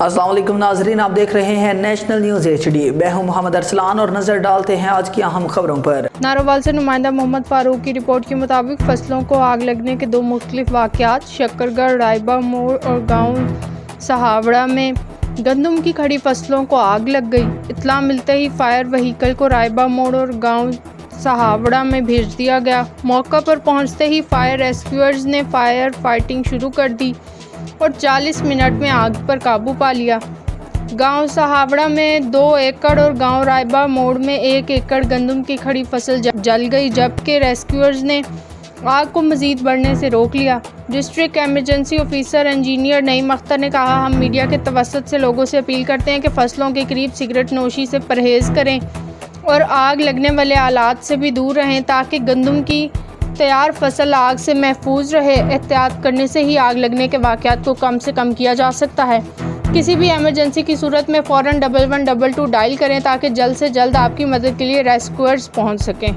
अस्सलाम वालेकुम नाजरीन, आप देख रहे हैं नेशनल न्यूज़ HD। मैं हूं मोहम्मद अरसलान और नजर डालते हैं आज की अहम खबरों पर। नारोवाल से नुमाइंदा मोहम्मद फारूक की रिपोर्ट के मुताबिक फसलों को आग लगने के दो मुख्तलिफ वाक़यात। शक्करगढ़ रायबा मोड़ और गांव सहावड़ा में गंदम की खड़ी फसलों को आग लग गई। इत्तला मिलते ही फायर व्हीकल को रायबा मोड़ और गांव सहावड़ा में भेज दिया गया। मौका पर पहुंचते ही फायर रेस्क्यूअर्स ने फायर फाइटिंग शुरू कर दी और 40 मिनट में आग पर काबू पा लिया। गांव सहावड़ा में 2 एकड़ और गांव रायबा मोड़ में 1 एकड़ गंदम की खड़ी फसल जल गई, जबकि रेस्क्यूअर्स ने आग को मजीद बढ़ने से रोक लिया। District emergency officer engineer Naeem Akhtar ने कहा, हम मीडिया के तवस्सुत से लोगों से अपील करते हैं कि फसलों के करीब सिगरेट नोशी से परहेज़ करें और आग लगने वाले आलात से भी दूर रहें ताकि गंदम की तैयार फसल आग से महफूज रहे। एहतियात करने से ही आग लगने के वाक़यात को कम से कम किया जा सकता है। किसी भी इमरजेंसी की सूरत में फ़ौरन 1122 डायल करें ताकि जल्द से जल्द आपकी मदद के लिए रेस्क्यूअर्स पहुंच सकें।